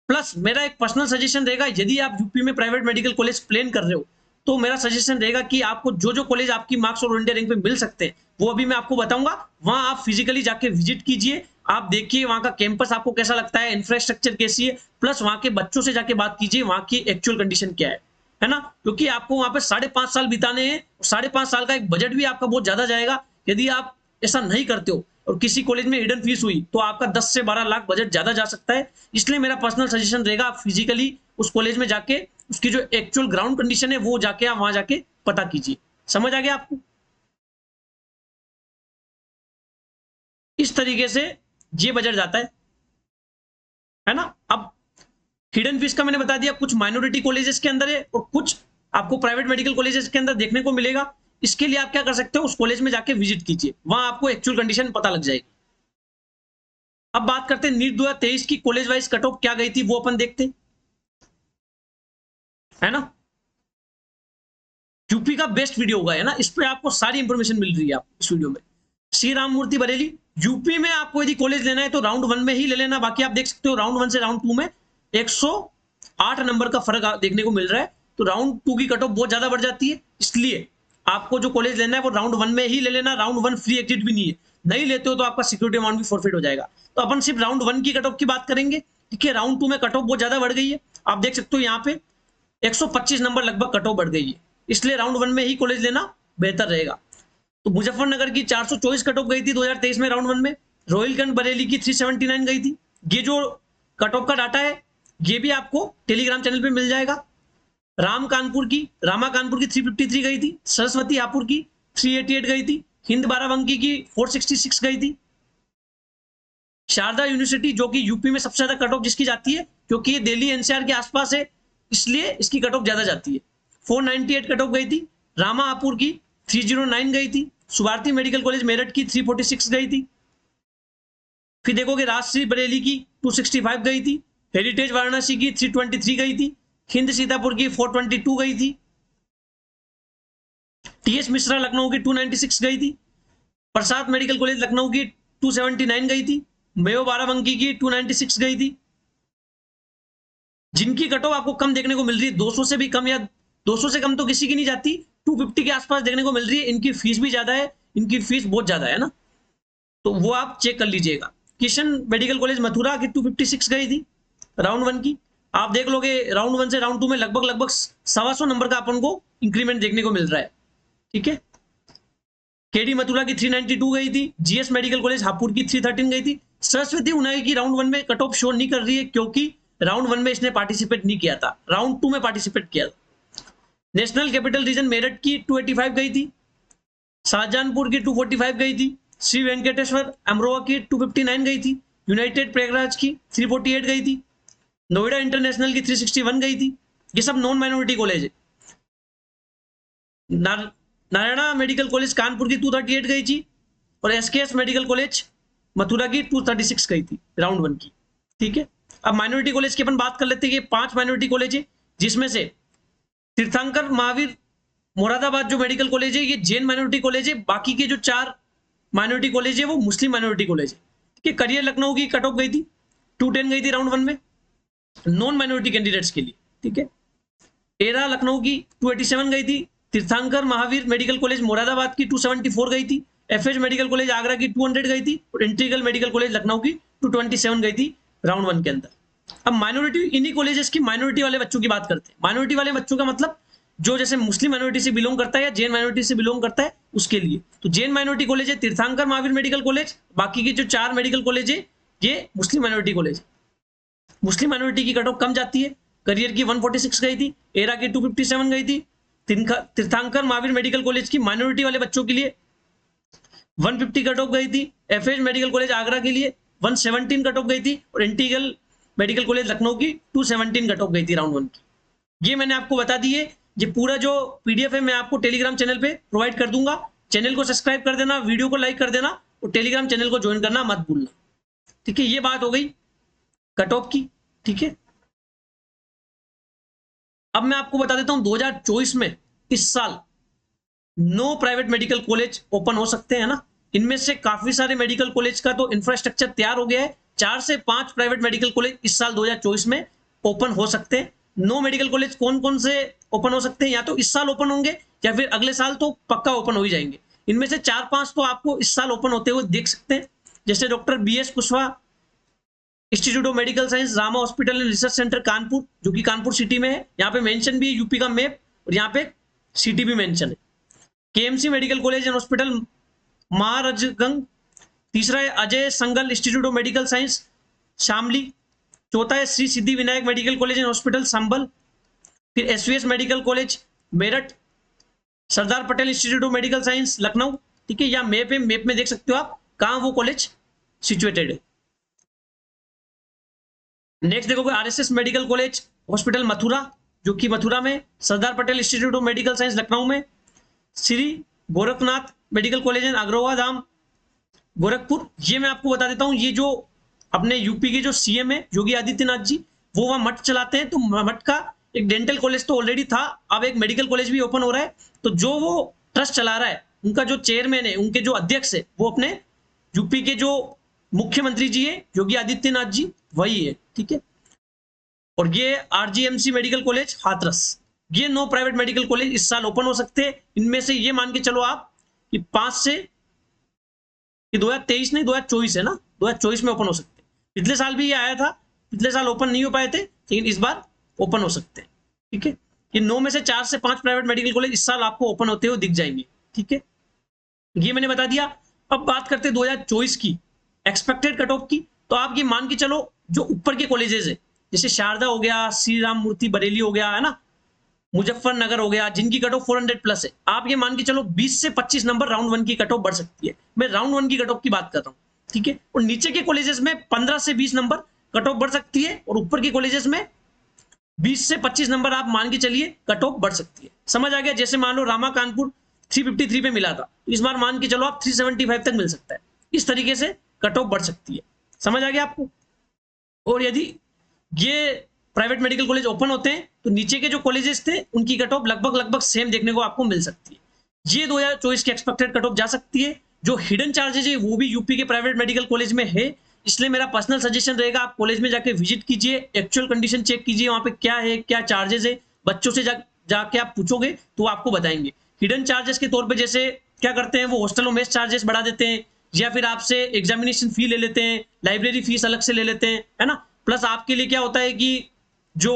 प्लस मेरा एक पर्सनल सजेशन रहेगा, यदि आप यूपी में प्राइवेट मेडिकल कॉलेज प्लान कर रहे हो तो मेरा सजेशन रहेगा कि आपको जो जो कॉलेज आपकी मार्क्स और इंडिया रैंक पे मिल सकते हैं वो अभी मैं आपको बताऊंगा, वहां आप फिजिकली जाके विजिट कीजिए, आप देखिए वहां का कैंपस आपको कैसा लगता है, इंफ्रास्ट्रक्चर कैसी है, प्लस वहां के बच्चों से जाके बात कीजिए वहां की एक्चुअल कंडीशन क्या है ना। क्योंकि आपको वहां पे 5.5 साल बिताने हैं, 5.5 साल का एक बजट भी आपका बहुत ज्यादा जाएगा। यदि आप ऐसा नहीं करते हो और किसी कॉलेज में हिडन फीस हुई तो आपका 10 से 12 लाख बजट ज्यादा जा सकता है। इसलिए मेरा पर्सनल सजेशन रहेगा आप फिजिकली उस कॉलेज में जाके उसकी जो एक्चुअल ग्राउंड कंडीशन है वो जाके आप वहां जाके पता कीजिए। समझ आ गया आपको? इस तरीके से ये बजट जाता है ना। अब हिडन फीस का मैंने बता दिया, कुछ माइनॉरिटी कॉलेजेस के अंदर है और कुछ आपको प्राइवेट मेडिकल कॉलेजेस के अंदर देखने को मिलेगा। इसके लिए आप क्या कर सकते हो, उस कॉलेज में जाके विजिट कीजिए, वहां आपको एक्चुअल कंडीशन पता लग जाएगी। अब बात करते हैं नीट 2023 की कॉलेज वाइज कट ऑफ क्या गई थी वो अपन देखते हैं, है ना। यूपी का बेस्ट वीडियो होगा, है ना, इस पे आपको सारी इंफॉर्मेशन मिल रही है आपको इस वीडियो में। श्री राम मूर्ति बरेली यूपी में आपको यदि कॉलेज लेना है तो राउंड 1 में ही ले लेना, बाकी आप देख सकते हो राउंड 1 से राउंड 2 में 108 नंबर का फर्क देखने को मिल रहा है। तो राउंड 2 की कट ऑफ बहुत ज्यादा बढ़ जाती है, इसलिए आपको जो कॉलेज लेना है वो राउंड 1 में ही ले लेना। राउंड 1 फ्री एग्जिट भी नहीं है, नहीं लेते हो तो आपका सिक्योरिटी अमाउंट भी फॉरफिट हो जाएगा। तो अपन सिर्फ राउंड 1 की कट ऑफ की बात करेंगे। ठीक है, राउंड 2 में कट ऑफ बहुत ज्यादा बढ़ गई है, आप देख सकते हो यहाँ पे 125 नंबर लगभग कट ऑफ बढ़ गई है, इसलिए राउंड 1 में ही कॉलेज लेना बेहतर रहेगा। तो मुजफ्फरनगर की 424 कट ऑफ गई थी 2023 में राउंड 1 में, रोहिलखंड बरेली की 379 गई थी। ये जो कट ऑफ का डाटा है ये भी आपको टेलीग्राम चैनल पे मिल जाएगा। रामा कानपुर की 353 गई थी, सरस्वती हापुड़ की 388 गई थी, हिंद बाराबंकी की 466 गई थी। शारदा यूनिवर्सिटी जो कि यूपी में सबसे ज्यादा कट ऑफ जिसकी जाती है क्योंकि ये दिल्ली एनसीआर के आसपास है इसलिए इसकी कट ऑफ ज्यादा जाती है, 498 कट ऑफ गई थी। रामापुर की 309 गई थी। सुभारती मेडिकल कॉलेज मेरठ की 346 गई थी। फिर देखोगे राजश्री बरेली की 265 गई थी। हेरिटेज वाराणसी की 323 गई थी, हिंद सीतापुर की 422 गई थी, टीएस मिश्रा लखनऊ की 296 गई थी, प्रसाद मेडिकल कॉलेज लखनऊ की 279 गई थी, मेयो बाराबंकी की 296 गई थी। जिनकी कट ऑफ आपको कम देखने को मिल रही है, 200 से भी कम या 200 से कम तो किसी की नहीं जाती, 250 के आसपास देखने को मिल रही है। इनकी फीस भी ज्यादा है, इनकी फीस बहुत ज्यादा है ना, तो वो आप चेक कर लीजिएगा। किशन मेडिकल कॉलेज मथुरा की 256 गई थी राउंड 1 की। आप देख लोगे राउंड 1 से राउंड 2 में लगभग 125 नंबर का अपन को इंक्रीमेंट देखने को मिल रहा है, ठीक है। केडी मथुरा की 392 गई थी, जीएस मेडिकल कॉलेज हापुड़ की 313 गई थी। सरस्वती उनाई की राउंड 1 में कट ऑफ शो नहीं कर रही है, क्योंकि राउंड 1 में इसने पार्टिसिपेट नहीं किया था, राउंड 2 में पार्टिसिपेट किया था। नेशनल कैपिटल रीजन मेरठ की 285 गई थी, शाहजहानपुर की 245 गई थी, श्री वेंकटेश्वर अमरोहा की 259 गई थी, यूनाइटेड प्रयागराज की 348 गई थी, नोएडा इंटरनेशनल की 361 गई थी। ये सब नॉन माइनॉरिटी कॉलेज है। नारायणा मेडिकल कॉलेज कानपुर की 238 गई थी, और एसकेएस मेडिकल कॉलेज मथुरा की 236 गई थी राउंड 1 की, ठीक है। अब माइनॉरिटी कॉलेज की अपन बात कर लेते हैं। ये 5 माइनॉरिटी कॉलेज है, जिसमें से तीर्थंकर महावीर मुरादाबाद जो मेडिकल कॉलेज है, ये जैन माइनॉरिटी कॉलेज है। बाकी के जो 4 माइनॉरिटी कॉलेज है वो मुस्लिम माइनॉरिटी कॉलेज है, ठीक है। करियर लखनऊ की कट ऑफ गई थी 210 गई थी राउंड 1 में नॉन माइनॉरिटी कैंडिडेट्स के लिए, ठीक है। एरा लखनऊ की 287 गई थी, तीर्थंकर महावीर मेडिकल कॉलेज मुरादाबाद की 274 गई थी, एफएच मेडिकल कॉलेज आगरा की 200 गई थी, और इंटीग्रल मेडिकल कॉलेज लखनऊ की 227 गई थी राउंड 1 के अंदर। अब माइनॉरिटी, इन्हीं कॉलेजेस की माइनॉरिटी वाले बच्चों की बात करते हैं। माइनॉरिटी वाले बच्चों का मतलब जो जैसे मुस्लिम माइनॉरिटी से बिलोंग करता है या जैन माइनॉरिटी से बिलोंग करता है, उसके लिए। तो जैन माइनॉरिटी कॉलेज है तीर्थंकर महावीर मेडिकल कॉलेज, बाकी की जो 4 मेडिकल कॉलेज है ये मुस्लिम माइनॉरिटी कॉलेज। मुस्लिम माइनॉरिटी की कट ऑफ कम जाती है, करियर की 146 गई थी, एरा की 257 गई थी, तीर्थंकर महावीर मेडिकल कॉलेज की माइनॉरिटी वाले बच्चों के लिए 150 कट ऑफ गई थी, एफएच मेडिकल कॉलेज आगरा के लिए 117 कट ऑफ गई थी, और इंटीग्रल मेडिकल कॉलेज लखनऊ की 217 कट ऑफ गई थी राउंड 1 की। ये मैंने आपको बता दी है। ये पूरा जो पीडीएफ है मैं आपको टेलीग्राम चैनल पे प्रोवाइड कर दूंगा। चैनल को सब्सक्राइब कर देना, वीडियो को लाइक कर देना, और टेलीग्राम चैनल को ज्वाइन करना मत भूलना, ठीक है। ये बात हो गई कट ऑफ की, ठीक है। अब मैं आपको बता देता हूं 2024 में इस साल 9 प्राइवेट मेडिकल कॉलेज ओपन हो सकते हैं ना। इनमें से काफी सारे मेडिकल कॉलेज का तो इंफ्रास्ट्रक्चर तैयार हो गया है। 4 से 5 प्राइवेट मेडिकल कॉलेज इस साल 2024 में ओपन हो सकते हैं। 9 मेडिकल कॉलेज कौन कौन से ओपन हो सकते हैं, या तो इस साल ओपन होंगे या फिर अगले साल तो पक्का ओपन हो ही जाएंगे। इनमें से 4-5 तो आपको इस साल ओपन होते हुए देख सकते हैं, जैसे doctor BS Kushwaha institute of medical science Rama hospital and research centre Kanpur, जो कि कानपुर सिटी में है। यहाँ पे मेंशन भी है यूपी का मैप, और यहाँ पे सिटी भी मेंशन है। KMC medical college and hospital Maharajganj. तीसरा है Ajay Sangal institute of medical science Shamli. चौथा है Shri Siddhi Vinayak medical college and hospital Sambhal. फिर SVS medical college Meerut, Sardar Patel institute of medical science Lucknow, ठीक है। या मैप में देख सकते हो आप कहां वो कॉलेज सिचुएटेड है। नेक्स्ट देखोगे RSS medical college hospital Mathura, जो कि मथुरा में, Sardar Patel institute of medical science Lucknow में, Shri Gorakhnath medical college and Agrawa Dham Gorakhpur. ये मैं आपको बता देता हूं, ये जो अपने यूपी के जो सीएम है योगी आदित्यनाथ जी, वो वहां मठ चलाते हैं। तो मठ का एक डेंटल कॉलेज तो ऑलरेडी था, अब एक मेडिकल कॉलेज भी ओपन हो रहा है। तो जो वो ट्रस्ट चला रहा है, उनका जो चेयरमैन है, उनके जो अध्यक्ष है, वो अपने यूपी के जो मुख्यमंत्री जी है योगी आदित्यनाथ जी, वही है, ठीक है। और ये आरजीएमसी मेडिकल कॉलेज हाथरस। ये 9 प्राइवेट मेडिकल कॉलेज इस साल ओपन हो सकते हैं। इनमें से ये मान के चलो आप कि 5 से 2023 नहीं 2024 है ना, 2024 में ओपन हो सकते हैं। पिछले साल भी ये आया था, पिछले साल ओपन नहीं हो पाए थे, लेकिन इस बार ओपन हो सकते हैं, ठीक है। ये 9 में से 4 से 5 प्राइवेट मेडिकल कॉलेज इस साल आपको ओपन होते हुए दिख जाएंगे, ठीक है। ये मैंने बता दिया। अब बात करते हैं 2024 की एक्सपेक्टेड कट ऑफ की। तो आप ये मान के चलो जो ऊपर के कॉलेजेस है, जैसे शारदा हो गया, श्री राम मूर्ति बरेली हो गया, है ना, मुजफ्फरनगर हो गया, जिनकी कट ऑफ 400 प्लस है, आप ये मान के चलो 20 से 25 नंबर राउंड 1 की कट ऑफ बढ़ सकती है। मैं राउंड 1 की कट ऑफ की बात कर रहा हूँ, ठीक है। और नीचे के कॉलेजेस में 15 से 20 नंबर कट ऑफ बढ़ सकती है, और ऊपर के कॉलेजेस में 20 से 25 नंबर आप मान के चलिए कट ऑफ बढ़ सकती है। समझ आ गया? जैसे मान लो रामा कानपुर 353 पे मिला था, इस बार मान के चलो आप 375 तक मिल सकता है। इस तरीके से कट ऑफ बढ़ सकती है। समझ आ गया आपको? और यदि ये प्राइवेट मेडिकल कॉलेज ओपन होते हैं तो नीचे के जो कॉलेजेस थे उनकी कट ऑफ लगभग सेम देखने को आपको मिल सकती है। ये 2024 की एक्सपेक्टेड कट ऑफ जा सकती है। जो हिडन चार्जेज है वो भी यूपी के प्राइवेट मेडिकल कॉलेज में है, इसलिए मेरा पर्सनल सजेशन रहेगा आप कॉलेज में जाके विजिट कीजिए, एक्चुअल कंडीशन चेक कीजिए, वहां पे क्या है, क्या चार्जेस है, बच्चों से जाके आप पूछोगे तो वो आपको बताएंगे। हिडन चार्जेस के तौर पे जैसे क्या करते हैं वो हॉस्टल और मेस चार्जेस बढ़ा देते हैं, या फिर आपसे एग्जामिनेशन फी ले लेते हैं, लाइब्रेरी फीस अलग से ले लेते हैं, है ना। प्लस आपके लिए क्या होता है कि जो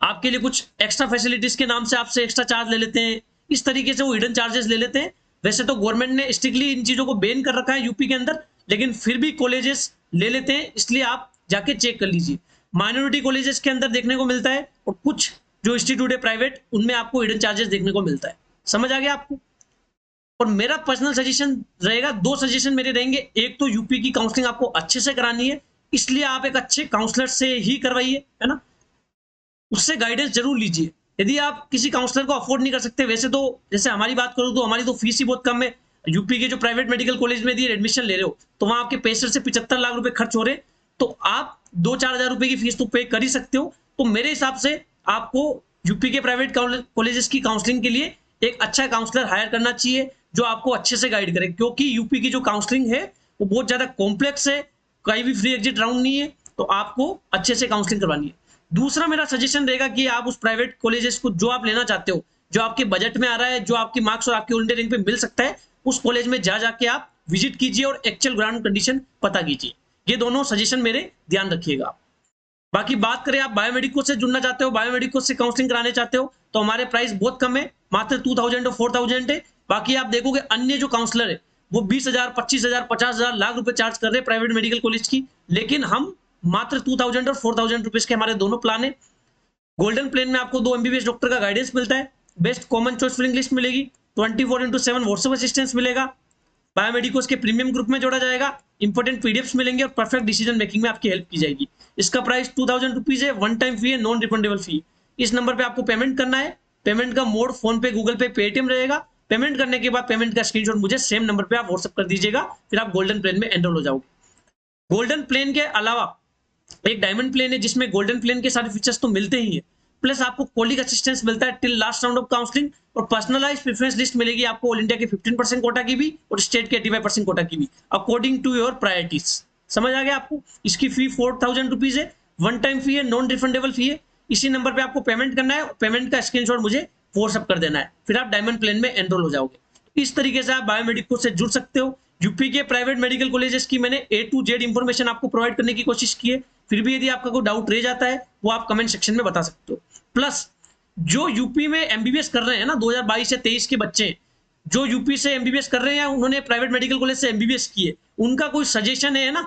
आपके लिए कुछ एक्स्ट्रा फैसिलिटीज के नाम से आपसे एक्स्ट्रा चार्ज ले लेते हैं, इस तरीके से वो हिडन चार्जेस ले लेते हैं। वैसे तो गवर्नमेंट ने स्ट्रिक्टली इन चीजों को बैन कर रखा है यूपी के अंदर, लेकिन फिर भी कॉलेजेस ले लेते हैं, इसलिए आप जाके चेक कर लीजिए। माइनॉरिटी कॉलेजेस के अंदर देखने को मिलता है और कुछ जो इंस्टीट्यूट है प्राइवेट उनमें आपको हिडन चार्जेस देखने को मिलता है। समझ आ गया आपको। और मेरा पर्सनल सजेशन रहेगा, दो सजेशन मेरे रहेंगे। एक तो यूपी की काउंसलिंग आपको अच्छे से करानी है, इसलिए आप एक अच्छे काउंसलर से ही करवाइए, है ना, उससे गाइडेंस जरूर लीजिए। यदि आप किसी काउंसलर को अफोर्ड नहीं कर सकते, वैसे तो जैसे हमारी बात करूं तो हमारी तो फीस ही बहुत कम है। यूपी के जो प्राइवेट मेडिकल कॉलेज में दिए एडमिशन ले रहे हो तो वहां आपके 65 से 75 लाख रुपए खर्च हो रहे, तो आप 2-4 हजार रुपए की फीस तो पे कर ही सकते हो। तो मेरे हिसाब से आपको यूपी के प्राइवेट कॉलेजेस की काउंसलिंग के लिए एक अच्छा काउंसलर हायर करना चाहिए जो आपको अच्छे से गाइड करे, क्योंकि यूपी की जो काउंसलिंग है वो बहुत ज्यादा कॉम्प्लेक्स है, कहीं भी फ्री एग्जिट राउंड नहीं है, तो आपको अच्छे से काउंसलिंग करवानी है। दूसरा मेरा सजेशन रहेगा कि आप उस प्राइवेट कॉलेजेस को जो आप लेना चाहते हो, जो आपके बजट में आ रहा है, जो आपकी मार्क्स और आपकी ओल्ड रैंक पे मिल सकता है, उस कॉलेज में जाके आप विजिट कीजिए और एक्चुअल ग्राउंड कंडीशन पता कीजिए। ये दोनों सजेशन मेरे ध्यान रखिएगा। बाकी बात करें आप बायोमेडिको से जुड़ना चाहते हो, बायोमेडिको से काउंसलिंग कराने चाहते हो, तो हमारे प्राइस बहुत कम है, मात्र 2000 और 4000 है। बाकी आप देखोगे अन्य जो काउंसलर है वो 20,000, 25,000, 50,000 लाख रुपए चार्ज कर रहे हैं प्राइवेट मेडिकल कॉलेज की, लेकिन हम मात्र 2000 और 4000 रुपीज के हमारे दोनों प्लान है। गोल्डन प्लेन में आपको 2 MBBS डॉक्टर का गाइडेंस मिलता है, best common choice filling list मिलेगी, 24/7 व्हाट्सएप असिस्टेंस मिलेगा, बायोमेडिकोस के प्रीमियम ग्रुप में जोड़ा जाएगा, इंपोर्टेंट पीडीएफ्स मिलेंगे और परफेक्ट डिसीजन मेकिंग में आपकी हेल्प की जाएगी। इसका प्राइस 2000 रुपीज है, वन टाइम फी है, नॉन रिफंडेबल फी। इस नंबर पे आपको पेमेंट करना है, पेमेंट का मोड फोन पे, गूगल पे, पेटीएम रहेगा। पेमेंट करने के बाद पेमेंट का स्क्रीनशॉट मुझे सेम नंबर पे आप व्हाट्सएप कर दीजिएगा, फिर आप गोल्डन प्लेन में एनरोल हो जाओगे। गोल्डन प्लेन के अलावा एक डायमंड प्लेन है जिसमें गोल्डन प्लेन के सारे फीचर्स तो मिलते ही है, प्लस आपको कॉलिग असिस्टेंस मिलता है till last round of counselling, और पर्सनलाइज प्रेफरेंस लिस्ट मिलेगी आपको ऑल इंडिया के 15% कोटा की भी और स्टेट के 85% कोटा की भी, अकॉर्डिंग टू योर प्रायोरिटीज। समझ आ गया आपको। इसकी फी 4000 रुपीज है, वन टाइम फी है, नॉन रिफंडेबल फी है। इसी नंबर पे आपको पेमेंट करना है, पेमेंट का स्क्रीनशॉट मुझे व्हाट्सएप कर देना है, फिर आप डायमंड प्लेन में एनरोल हो जाओगे। इस तरीके से आप बायोमेडिको से जुड़ सकते हो। यूपी के प्राइवेट मेडिकल कॉलेजेस की मैंने A to Z इंफॉर्मेशन आपको प्रोवाइड करने की कोशिश की है, फिर भी यदि आपका कोई डाउट रह जाता है वो आप कमेंट सेक्शन में बता सकते हो। प्लस जो यूपी में एमबीबीएस कर रहे हैं ना 2022 या 23 के बच्चे जो यूपी से एमबीबीएस कर रहे हैं, उन्होंने प्राइवेट मेडिकल कॉलेज से एमबीबीएस किए, उनका कोई सजेशन है ना,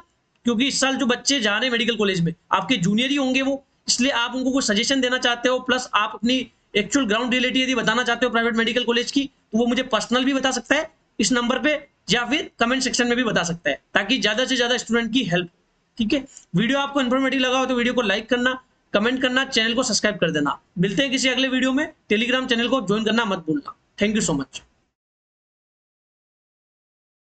क्योंकि इस साल जो बच्चे जा रहे हैं मेडिकल कॉलेज में आपके जूनियर ही होंगे वो, इसलिए आप उनको कोई सजेशन देना चाहते हो, प्लस आप अपनी एक्चुअल ग्राउंड रियलिटी यदि बताना चाहते हो प्राइवेट मेडिकल कॉलेज की, तो वो मुझे पर्सनल भी बता सकता है इस नंबर पे, या फिर कमेंट सेक्शन में भी बता सकता है, ताकि ज्यादा से ज्यादा स्टूडेंट की हेल्प। ठीक है, वीडियो आपको इन्फॉर्मेटिव लगा हो तो वीडियो को लाइक करना, कमेंट करना, चैनल को सब्सक्राइब कर देना। मिलते हैं किसी अगले वीडियो में। टेलीग्राम चैनल को ज्वाइन करना मत भूलना। Thank you so much.